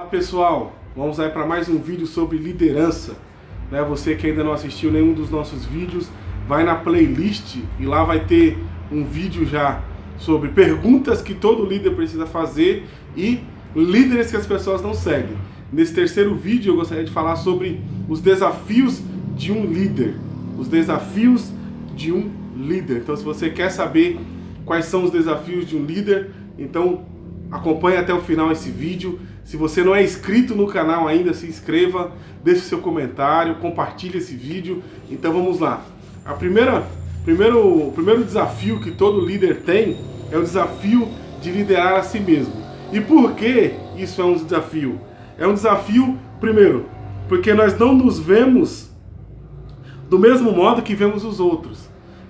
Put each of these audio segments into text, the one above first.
Olá pessoal, vamos aí para mais um vídeo sobre liderança. Você que ainda não assistiu nenhum dos nossos vídeos, vai na playlist e lá vai ter um vídeo já sobre perguntas que todo líder precisa fazer e líderes que as pessoas não seguem. Nesse terceiro vídeo eu gostaria de falar sobre os desafios de um líder. Os desafios de um líder. Então se você quer saber quais são os desafios de um líder, então acompanhe até o final esse vídeo. Se você não é inscrito no canal ainda, se inscreva, deixe seu comentário, compartilhe esse vídeo. Então vamos lá. O primeiro desafio que todo líder tem é o desafio de liderar a si mesmo. E por que isso é um desafio? É um desafio, primeiro, porque nós não nos vemos do mesmo modo que vemos os outros.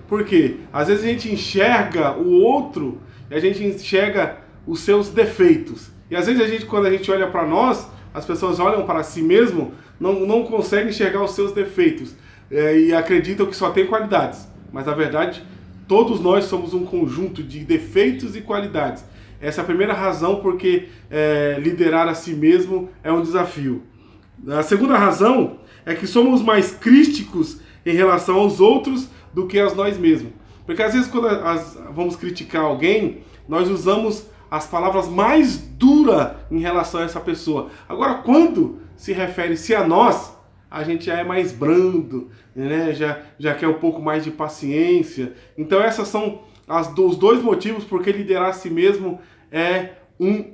Por quê? Às vezes a gente enxerga o outro e a gente enxerga os seus defeitos. E às vezes quando a gente olha para nós, as pessoas olham para si mesmo, não conseguem enxergar os seus defeitos e acreditam que só tem qualidades. Mas na verdade, todos nós somos um conjunto de defeitos e qualidades. Essa é a primeira razão porque liderar a si mesmo é um desafio. A segunda razão é que somos mais críticos em relação aos outros do que a nós mesmos. Porque às vezes quando vamos criticar alguém, nós usamos as palavras mais duras em relação a essa pessoa. Agora, quando se refere-se a nós, a gente já é mais brando, né? já quer um pouco mais de paciência. Então, esses são os dois motivos porque liderar a si mesmo é um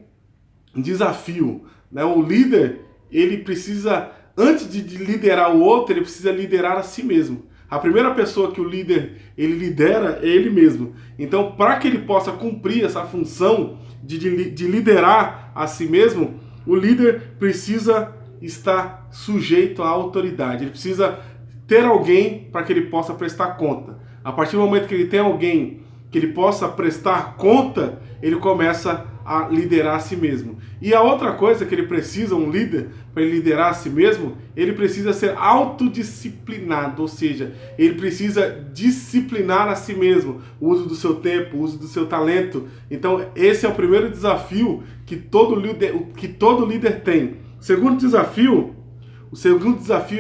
desafio, né? O líder, ele precisa, antes de liderar o outro, ele precisa liderar a si mesmo. A primeira pessoa que o líder ele lidera é ele mesmo. Então, para que ele possa cumprir essa função de liderar a si mesmo, o líder precisa estar sujeito à autoridade. Ele precisa ter alguém para que ele possa prestar conta. A partir do momento que ele tem alguém que ele possa prestar conta, ele começa a liderar a si mesmo. E a outra coisa que ele precisa, um líder, para ele liderar a si mesmo, ele precisa ser autodisciplinado, ou seja, ele precisa disciplinar a si mesmo, o uso do seu tempo, o uso do seu talento. Então esse é o primeiro desafio que todo líder tem. O segundo desafio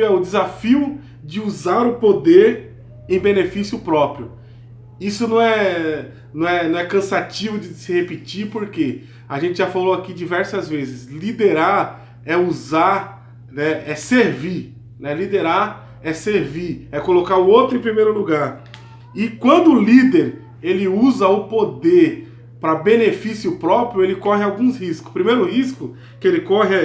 é o desafio de usar o poder em benefício próprio. Isso não é cansativo de se repetir, porque a gente já falou aqui diversas vezes. Liderar é usar, né, é servir. Né? Liderar é servir, é colocar o outro em primeiro lugar. E quando o líder ele usa o poder para benefício próprio, ele corre alguns riscos. O primeiro risco que ele corre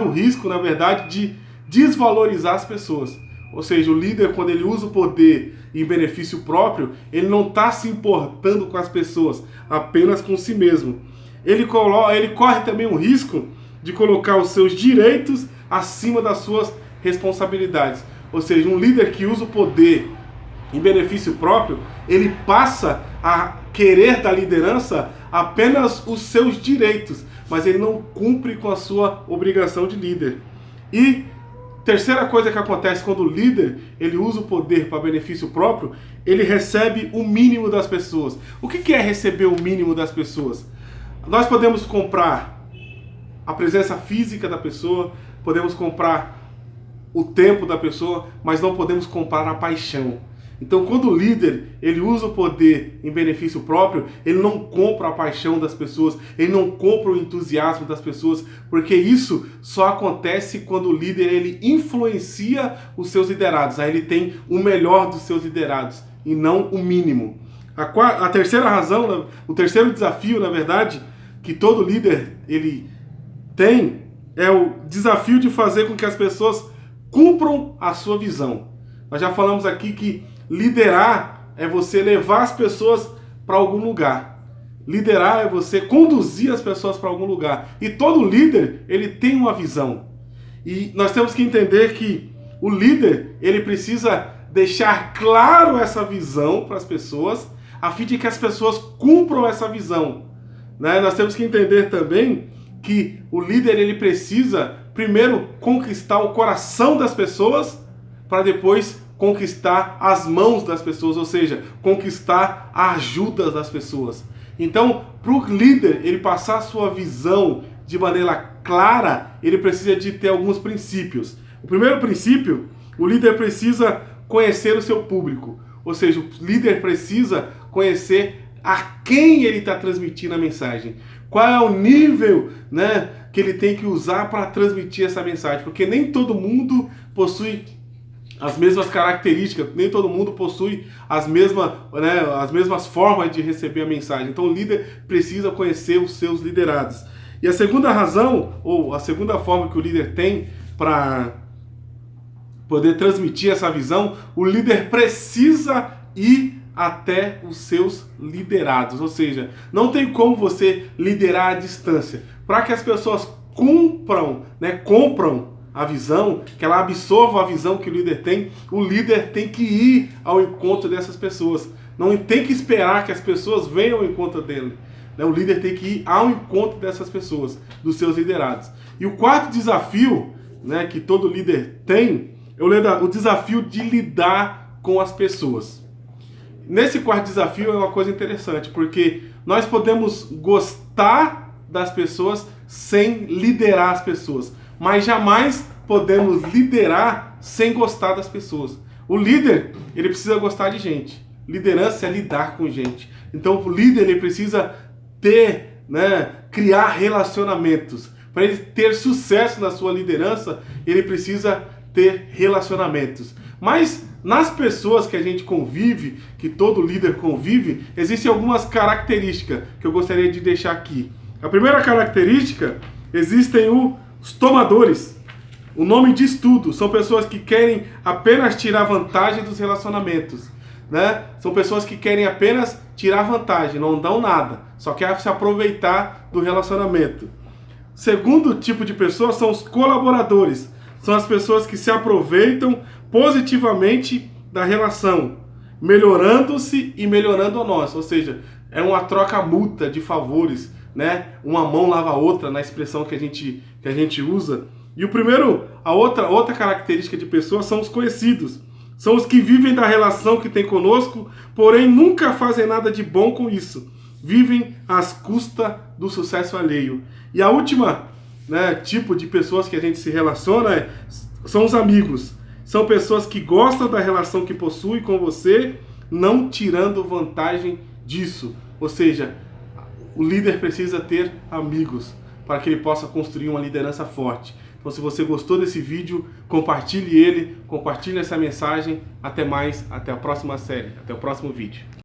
o risco, na verdade, de desvalorizar as pessoas. Ou seja, o líder, quando ele usa o poder em benefício próprio, ele não está se importando com as pessoas, apenas com si mesmo. Ele corre também o risco de colocar os seus direitos acima das suas responsabilidades. Ou seja, um líder que usa o poder em benefício próprio, ele passa a querer da liderança apenas os seus direitos, mas ele não cumpre com a sua obrigação de líder. E terceira coisa que acontece quando o líder ele usa o poder para benefício próprio, ele recebe o mínimo das pessoas. O que é receber o mínimo das pessoas? Nós podemos comprar a presença física da pessoa, podemos comprar o tempo da pessoa, mas não podemos comprar a paixão. Então, quando o líder ele usa o poder em benefício próprio, ele não compra a paixão das pessoas, ele não compra o entusiasmo das pessoas, porque isso só acontece quando o líder ele influencia os seus liderados. Aí ele tem o melhor dos seus liderados e não o mínimo. A terceira razão, o terceiro desafio, na verdade, que todo líder ele tem é o desafio de fazer com que as pessoas cumpram a sua visão. Nós já falamos aqui que liderar é você levar as pessoas para algum lugar. Liderar é você conduzir as pessoas para algum lugar. E todo líder, ele tem uma visão. E nós temos que entender que o líder, ele precisa deixar claro essa visão para as pessoas, a fim de que as pessoas cumpram essa visão. Né? Nós temos que entender também que o líder, ele precisa primeiro conquistar o coração das pessoas, para depois conquistar as mãos das pessoas, ou seja, conquistar a ajuda das pessoas. Então, para o líder ele passar a sua visão de maneira clara, ele precisa de ter alguns princípios. O primeiro princípio, o líder precisa conhecer o seu público. Ou seja, o líder precisa conhecer a quem ele está transmitindo a mensagem. Qual é o nível, né, que ele tem que usar para transmitir essa mensagem. Porque nem todo mundo possui as mesmas características, nem todo mundo possui as mesmas formas de receber a mensagem. Então o líder precisa conhecer os seus liderados. E a segunda razão, ou a segunda forma que o líder tem para poder transmitir essa visão, o líder precisa ir até os seus liderados. Ou seja, não tem como você liderar à distância. Para que as pessoas compram a visão, que ela absorva a visão que o líder tem que ir ao encontro dessas pessoas. Não tem que esperar que as pessoas venham ao encontro dele. O líder tem que ir ao encontro dessas pessoas, dos seus liderados. E o quarto desafio, né, que todo líder tem, é o desafio de lidar com as pessoas. Nesse quarto desafio é uma coisa interessante, porque nós podemos gostar das pessoas sem liderar as pessoas, mas jamais podemos liderar sem gostar das pessoas. O líder, ele precisa gostar de gente. Liderança é lidar com gente. Então o líder, ele precisa criar relacionamentos. Para ele ter sucesso na sua liderança, ele precisa ter relacionamentos. Mas nas pessoas que a gente convive, que todo líder convive, existem algumas características que eu gostaria de deixar aqui. A primeira característica, existem os tomadores. O nome diz tudo. São pessoas que querem apenas tirar vantagem dos relacionamentos. São pessoas que querem apenas tirar vantagem, não dão nada. Só querem se aproveitar do relacionamento. Segundo tipo de pessoa são os colaboradores. São as pessoas que se aproveitam positivamente da relação, melhorando-se e melhorando a nós. Ou seja, é uma troca mútua de favores, uma mão lava a outra, na expressão que a gente usa. E a outra característica de pessoas são os conhecidos. São os que vivem da relação que tem conosco, porém nunca fazem nada de bom com isso. Vivem às custas do sucesso alheio. E a última tipo de pessoas que a gente se relaciona são os amigos. São pessoas que gostam da relação que possui com você, não tirando vantagem disso. Ou seja, o líder precisa ter amigos para que ele possa construir uma liderança forte. Então, se você gostou desse vídeo, compartilhe essa mensagem. Até mais, até a próxima série, até o próximo vídeo.